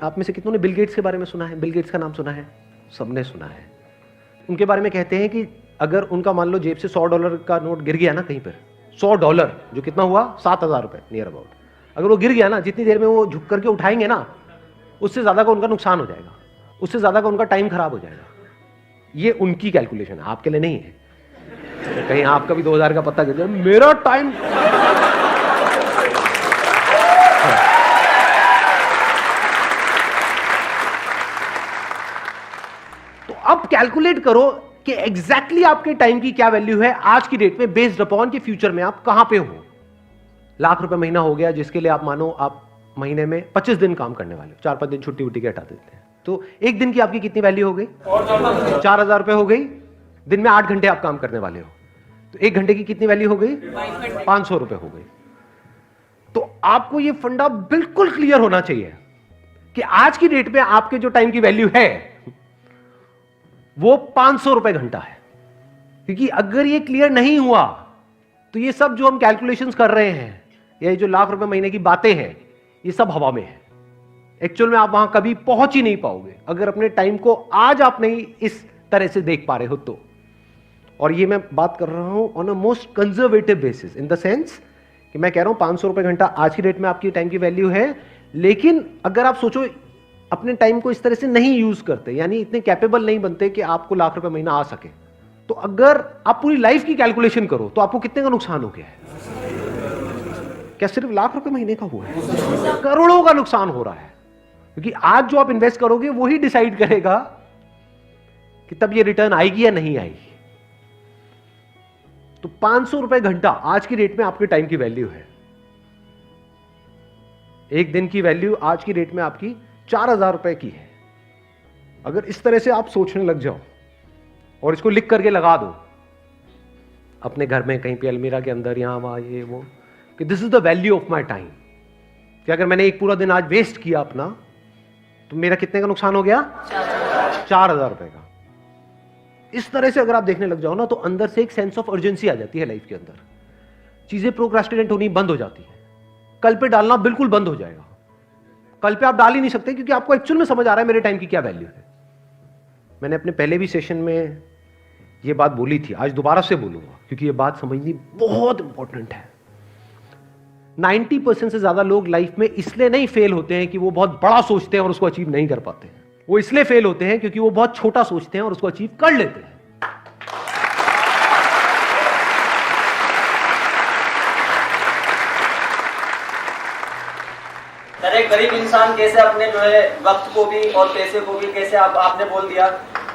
आप में से कितनों ने बिल गेट्स के बारे में सुना है? बिल गेट्स का नाम सुना है? सबने सुना है। उनके बारे में कहते हैं कि अगर उनका मान लो जेब से $100 का नोट गिर गया ना कहीं पर, $100 जो कितना हुआ 7,000 रुपए नियर अबाउट, अगर वो गिर गया ना, जितनी देर में वो झुक करके उठाएंगे ना, उससे ज्यादा का उनका नुकसान हो जाएगा, उससे ज्यादा का उनका टाइम खराब हो जाएगा। ये उनकी कैलकुलेशन है, आपके लिए नहीं है। तो कहीं आपका भी 2000 का पत्ता गिर जाए, मेरा टाइम तो अब कैलकुलेट करो कि एग्जैक्टली आपके टाइम की क्या वैल्यू है आज की डेट में, बेस्ड अपॉन के फ्यूचर में आप कहां पे हो। लाख रुपए महीना हो गया, जिसके लिए आप मानो आप महीने में 25 दिन काम करने वाले हो, 4-5 दिन छुट्टी उट्टी के हटा देते हैं, तो एक दिन की आपकी कितनी वैल्यू हो गई? 4,000 रुपए हो गई। दिन में 8 घंटे आप काम करने वाले हो, तो 1 घंटे की कितनी वैल्यू हो गई? 500 रुपए हो गई। तो आपको ये फंडा बिल्कुल क्लियर होना चाहिए कि आज की डेट में आपके जो टाइम की वैल्यू है वो 500 रुपए घंटा है। क्योंकि अगर ये क्लियर नहीं हुआ तो ये सब जो हम कैलकुलेशंस कर रहे हैं, ये जो लाख रुपए महीने की बातें हैं, ये सब हवा में है। एक्चुअल में आप वहां कभी पहुंच ही नहीं पाओगे अगर अपने टाइम को आज आप नहीं इस तरह से देख पा रहे हो तो। और ये मैं बात कर रहा हूं on a most conservative basis, in the sense कि मैं कह रहा हूं 500 रुपए घंटा आज की डेट में आपकी टाइम की वैल्यू है। लेकिन अगर आप सोचो अपने टाइम को इस तरह से नहीं यूज करते, यानी इतने कैपेबल नहीं बनते कि आपको लाख रुपए महीना आ सके, तो अगर आप पूरी लाइफ की कैलकुलेशन करो तो आपको कितने का नुकसान हो गया है? क्या सिर्फ लाख रुपए महीने का हुआ है? करोड़ों का नुकसान हो रहा है। क्योंकि आज जो आप इन्वेस्ट करोगे वही डिसाइड करेगा कि तब ये रिटर्न आएगी या नहीं आएगी। तो 500 रुपए घंटा आज की डेट में आपके टाइम की वैल्यू है। एक दिन की वैल्यू आज की डेट में आपकी 4,000 रुपए की है। अगर इस तरह से आप सोचने लग जाओ और इसको लिख करके लगा दो अपने घर में कहीं पे अलमीरा के अंदर, यहां वहां ये वो, कि this is the value of my time, कि अगर मैंने एक पूरा दिन आज वेस्ट किया अपना तो मेरा कितने का नुकसान हो गया? 4,000 रुपए का। इस तरह से अगर आप देखने लग जाओ ना तो अंदर से एक सेंस ऑफ अर्जेंसी आ जाती है लाइफ के अंदर। चीजें प्रोक्रास्टिनेट होनी बंद हो जाती है, कल पे डालना बिल्कुल बंद हो जाएगा। कल पे आप डाल ही नहीं सकते क्योंकि आपको एक्चुअल में समझ आ रहा है मेरे टाइम की क्या वैल्यू है। मैंने अपने पहले भी सेशन में ये बात बोली थी, आज दोबारा से बोलूंगा क्योंकि ये बात समझनी बहुत इंपॉर्टेंट है। 90% से ज्यादा लोग लाइफ में इसलिए नहीं फेल होते हैं कि वो बहुत बड़ा सोचते हैं और उसको अचीव नहीं कर पाते हैं। वो इसलिए फेल होते हैं क्योंकि वो बहुत छोटा सोचते हैं और उसको अचीव कर लेते हैं। एक गरीब इंसान कैसे अपने जो है वक्त को भी और पैसे को भी, कैसे आपने बोल दिया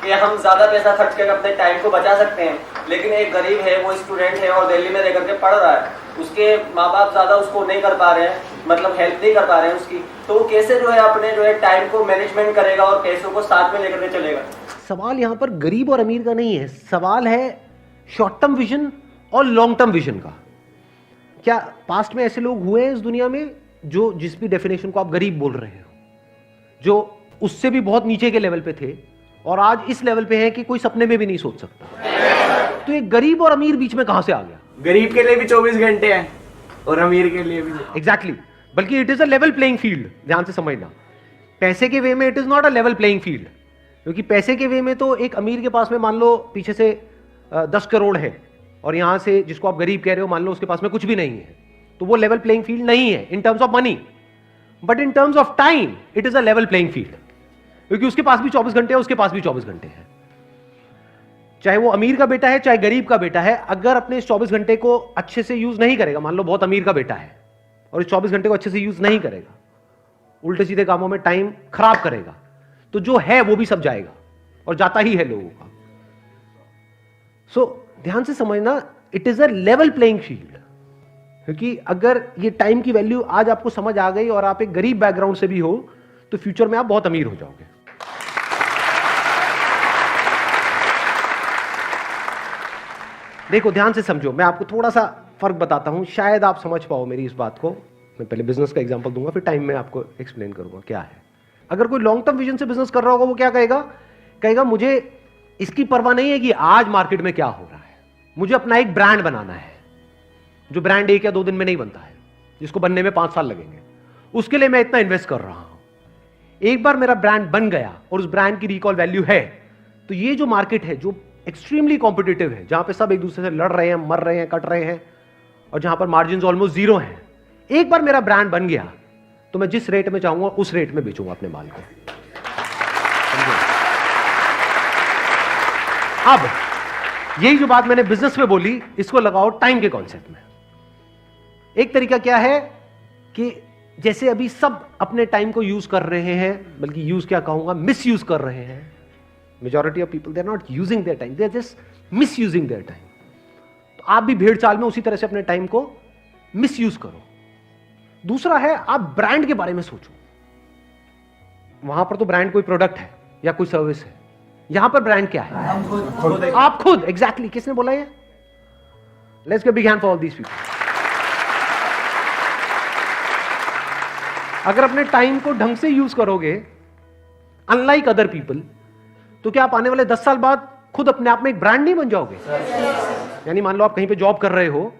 कि हम ज्यादा पैसा खर्च करके अपने टाइम को बचा सकते हैं, लेकिन एक गरीब है, वो स्टूडेंट है और दिल्ली में रह करके पढ़ रहा है, उसके माँ बाप ज्यादा उसको नहीं कर पा रहे हैं, मतलब हेल्प नहीं कर पा रहे हैं उसकी, तो वो कैसे जो है अपने जो है टाइम को मैनेजमेंट करेगा और पैसों को साथ में लेकर के चलेगा? सवाल यहां पर गरीब और अमीर का नहीं है, सवाल है शॉर्ट टर्म विजन और लॉन्ग टर्म विजन का। क्या पास्ट में ऐसे लोग हुए हैं इस दुनिया में जो जिस भी डेफिनेशन को आप गरीब बोल रहे हो, जो उससे भी बहुत नीचे के लेवल पे थे और आज इस लेवल पे है कि कोई सपने में भी नहीं सोच सकता? तो ये गरीब और अमीर बीच में कहां से आ गया? गरीब के लिए भी 24 घंटे हैं और अमीर के लिए भी। एग्जैक्टली, बल्कि it is a level playing field. ध्यान से समझना, पैसे के वे में it is not a level playing field. क्योंकि पैसे के वे में तो एक अमीर के पास में मान लो पीछे से 10 करोड़ है और यहां से जिसको आप गरीब कह रहे हो मान लो उसके पास में कुछ भी नहीं है, तो वो लेवल प्लेइंग फील्ड नहीं है in terms of money. But in terms of time it is a level playing field, क्योंकि उसके पास भी 24 घंटे है, उसके पास भी 24 घंटे हैं। चाहे वो अमीर का बेटा है चाहे गरीब का बेटा है, अगर अपने इस 24 घंटे को अच्छे से यूज नहीं करेगा, मान लो बहुत अमीर का बेटा है और इस 24 घंटे को अच्छे से यूज नहीं करेगा, उल्टे सीधे कामों में टाइम खराब करेगा, तो जो है वो भी सब जाएगा और जाता ही है लोगों का। सो ध्यान से समझना, it is a level playing field. क्योंकि अगर ये टाइम की वैल्यू आज आपको समझ आ गई और आप एक गरीब बैकग्राउंड से भी हो तो फ्यूचर में आप बहुत अमीर हो जाओगे। देखो ध्यान से समझो, मैं आपको थोड़ा सा फर्क बताता हूं, शायद आप समझ पाओ मेरी इस बात को। मैं पहले बिजनेस का एग्जांपल दूंगा, फिर टाइम में आपको एक्सप्लेन करूंगा क्या है। अगर कोई लॉन्ग टर्म विजन से बिजनेस कर रहा होगा वो क्या कहेगा? कहेगा मुझे इसकी परवाह नहीं है कि आज मार्केट में क्या हो रहा है, मुझे अपना एक ब्रांड बनाना है, जो ब्रांड 1 या 2 दिन में नहीं बनता है, जिसको बनने में 5 साल लगेंगे, उसके लिए मैं इतना इन्वेस्ट कर रहा हूं। एक बार मेरा ब्रांड बन गया और उस ब्रांड की रिकॉल वैल्यू है, तो ये जो मार्केट है जो एक्सट्रीमली कॉम्पिटिटिव है, जहां पे सब एक दूसरे से लड़ रहे हैं, मर रहे हैं, कट रहे हैं, और जहां पर मार्जिन ऑलमोस्ट जीरो हैं, एक बार मेरा ब्रांड बन गया तो मैं जिस रेट में चाहूंगा उस रेट में बेचूंगा अपने माल को। अब यही जो बात मैंने बिजनेस में बोली, इसको लगाओ टाइम के कॉन्सेप्ट में। एक तरीका क्या है कि जैसे अभी सब अपने टाइम को यूज कर रहे हैं, बल्कि यूज क्या कहूंगा, मिस यूज कर रहे हैं। Majority of people they are not using their time, they are just misusing their time. तो आप भी भेड़ चाल में उसी तरह से अपने टाइम को मिस यूज करो। दूसरा है, आप ब्रांड के बारे में सोचो। वहां पर तो ब्रांड कोई प्रोडक्ट है या कोई सर्विस है, यहां पर ब्रांड क्या है? आप खुद। एग्जैक्टली किसने बोला ये? Let's give big hand for all these people. अगर अपने टाइम को ढंग से यूज करोगे, अनलाइक अदर पीपल, तो क्या आप आने वाले 10 साल बाद खुद अपने आप में एक ब्रांड नहीं बन जाओगे? यानी मान लो आप कहीं पे जॉब कर रहे हो,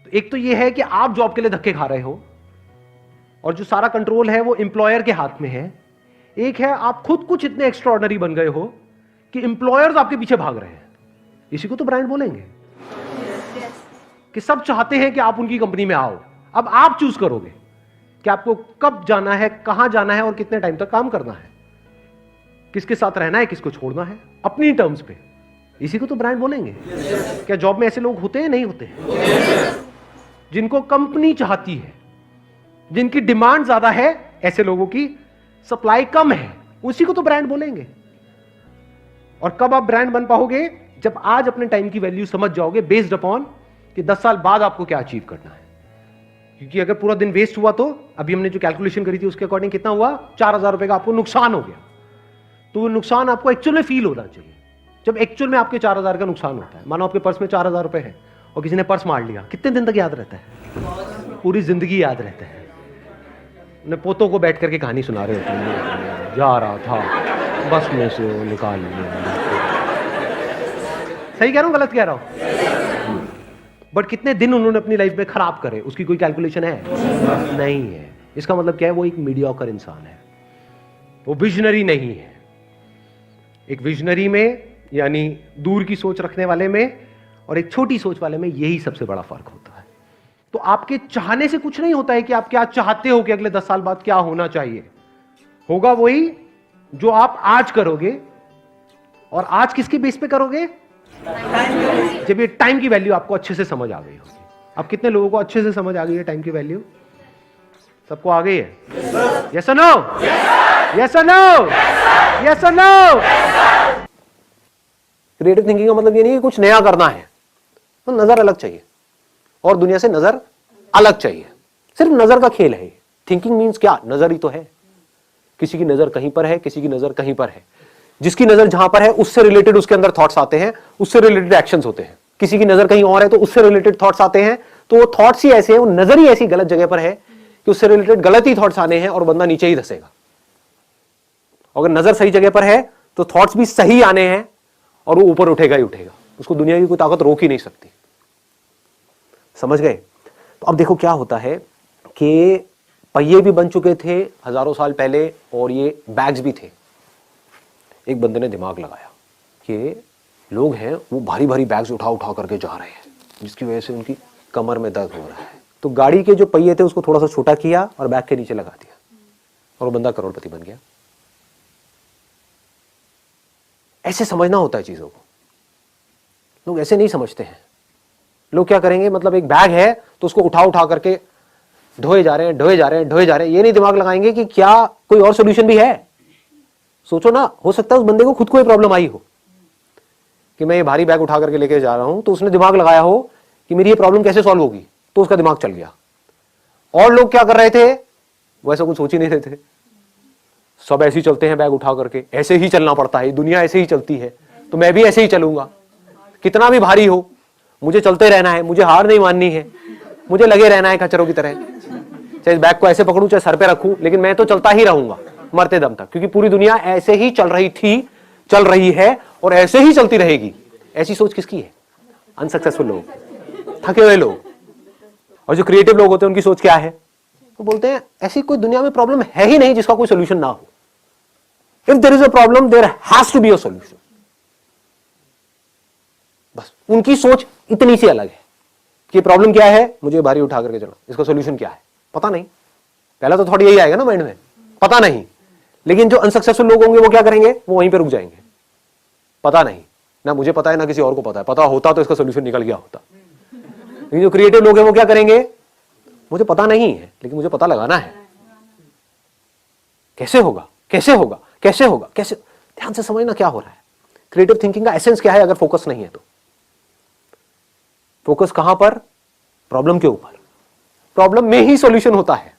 तो एक तो ये है कि आप जॉब के लिए धक्के खा रहे हो और जो सारा कंट्रोल है वो एम्प्लॉयर के हाथ में है। एक है आप खुद कुछ इतने एक्स्ट्राऑर्डिनरी बन गए हो कि एम्प्लॉयर्स आपके पीछे भाग रहे हैं। इसी को तो ब्रांड बोलेंगे, कि सब चाहते हैं कि आप उनकी कंपनी में आओ। अब आप चूज करोगे कि आपको कब जाना है, कहां जाना है और कितने टाइम तक काम करना है, किसके साथ रहना है, किसको छोड़ना है, अपनी टर्म्स पे। इसी को तो ब्रांड बोलेंगे। क्या जॉब में ऐसे लोग होते हैं? नहीं होते हैं। जिनको कंपनी चाहती है, जिनकी डिमांड ज्यादा है, ऐसे लोगों की सप्लाई कम है, उसी को तो ब्रांड बोलेंगे। और कब आप ब्रांड बन पाओगे? जब आज अपने टाइम की वैल्यू समझ जाओगे, बेस्ड अपॉन कि 10 साल बाद आपको क्या अचीव करना है। क्योंकि अगर पूरा दिन वेस्ट हुआ, तो अभी हमने जो कैलकुलेशन करी थी उसके अकॉर्डिंग कितना हुआ? 4000 रुपए का आपको नुकसान हो गया। तो वो नुकसान आपको एक्चुअल में फील होना चाहिए। जब एक्चुअल में आपके 4000 का नुकसान होता है, मानो आपके पर्स में 4000 रुपए है और किसी ने पर्स मार लिया, कितने दिन तक याद रहता है? पूरी जिंदगी याद रहता है। अपने पोतों को बैठ करके कहानी सुना रहे होते हैं, जा रहा था बस में से वो निकाल लिया। सही कह रहा हूं, गलत कह रहा हूं? बट कितने दिन उन्होंने अपनी लाइफ में खराब करे, उसकी कोई कैलकुलेशन है? नहीं है। इसका मतलब क्या है? वो एक मीडियोकर इंसान है, वो विजनरी नहीं है। एक विजनरी में, यानी दूर की सोच रखने वाले में, और एक छोटी सोच वाले में, यही सबसे बड़ा फर्क होता है। तो आपके चाहने से कुछ नहीं होता है कि आप क्या चाहते हो कि अगले 10 साल बाद क्या होना चाहिए। होगा वही जो आप आज करोगे। और आज किसके बेस पे करोगे? जब ये टाइम की वैल्यू आपको अच्छे से समझ आ गई होगी। अब कितने लोगों को अच्छे से समझ आ गई है टाइम की वैल्यू? सबको आ गई है? यस और नो? यस और नो? यस और नो? क्रिएटिव थिंकिंग का मतलब ये नहीं कि कुछ नया करना है, तो नजर अलग चाहिए और दुनिया से नजर अलग चाहिए। सिर्फ नजर का खेल है। थिंकिंग मीन्स क्या? नजर ही तो है। किसी की नजर कहीं पर है, किसी की नजर कहीं पर है। जिसकी नजर जहां पर है उससे रिलेटेड उसके अंदर थॉट्स आते हैं, उससे रिलेटेड एक्शंस होते हैं। किसी की नजर कहीं और है तो उससे रिलेटेड थॉट्स आते हैं। तो वो थॉट्स ही ऐसे हैं, वो नजर ही ऐसी गलत जगह पर है कि उससे रिलेटेड गलत ही थॉट्स आने हैं और बंदा नीचे ही धसेगा। अगर नजर सही जगह पर है तो थॉट्स भी सही आने हैं और वो ऊपर उठेगा ही उठेगा। उसको दुनिया की कोई ताकत रोक ही नहीं सकती। समझ गए? तो अब देखो क्या होता है कि पहिए भी बन चुके थे हजारों साल पहले और ये बैग्स भी थे। एक बंदे ने दिमाग लगाया कि लोग हैं वो भारी भारी बैग्स उठा उठा करके जा रहे हैं, जिसकी वजह से उनकी कमर में दर्द हो रहा है। तो गाड़ी के जो पहिए थे उसको थोड़ा सा छोटा किया और बैग के नीचे लगा दिया और वो बंदा करोड़पति बन गया। ऐसे समझना होता है चीजों को। लोग ऐसे नहीं समझते हैं। लोग क्या करेंगे, मतलब एक बैग है तो उसको उठा उठा करके ढोए जा रहे हैं, ढोए जा रहे हैं, ढोए जा रहे हैं। ये नहीं दिमाग लगाएंगे कि क्या कोई और सोल्यूशन भी है। सोचो ना, हो सकता है उस बंदे को खुद को ये प्रॉब्लम आई हो कि मैं ये भारी बैग उठा करके लेके जा रहा हूं, तो उसने दिमाग लगाया हो कि मेरी ये प्रॉब्लम कैसे सॉल्व होगी, तो उसका दिमाग चल गया। और लोग क्या कर रहे थे, वैसा कुछ सोच ही नहीं रहे थे। सब ऐसे ही चलते हैं बैग उठा करके, ऐसे ही चलना पड़ता है, दुनिया ऐसे ही चलती है तो मैं भी ऐसे ही चलूंगा। कितना भी भारी हो मुझे चलते रहना है, मुझे हार नहीं माननी है, मुझे लगे रहना है खच्चरों की तरह। चाहे इस बैग को ऐसे पकड़ूं चाहे सर पे रखूं, लेकिन मैं तो चलता ही रहूंगा मरते दम तक, क्योंकि पूरी दुनिया ऐसे ही चल रही थी, चल रही है और ऐसे ही चलती रहेगी। ऐसी सोच किसकी है? अनसक्सेसफुल लोग, थके हुए लोग। और जो क्रिएटिव लोग होते हैं उनकी सोच क्या है? वो बोलते हैं ऐसी कोई दुनिया में प्रॉब्लम है ही नहीं जिसका कोई सोल्यूशन ना हो। If there is a problem there has to be a solution. बस उनकी सोच इतनी सी अलग है कि प्रॉब्लम क्या है, मुझे भारी उठा करके चलो, इसका सॉल्यूशन क्या है पता नहीं। पहला तो थॉट यही आएगा ना माइंड में, पता नहीं। लेकिन जो अनसक्सेसफुल लोग होंगे वो क्या करेंगे, वो वहीं पे रुक जाएंगे, पता नहीं, ना मुझे पता है ना किसी और को पता है, पता होता तो इसका सॉल्यूशन निकल गया होता। लेकिन जो क्रिएटिव लोग हैं वो क्या करेंगे, मुझे पता नहीं है लेकिन मुझे पता लगाना है, कैसे होगा कैसे होगा कैसे होगा कैसे। ध्यान से समझना क्या हो रहा है। क्रिएटिव थिंकिंग का एसेंस क्या है अगर फोकस नहीं है तो। फोकस कहां पर, प्रॉब्लम के ऊपर, प्रॉब्लम में ही सॉल्यूशन होता है।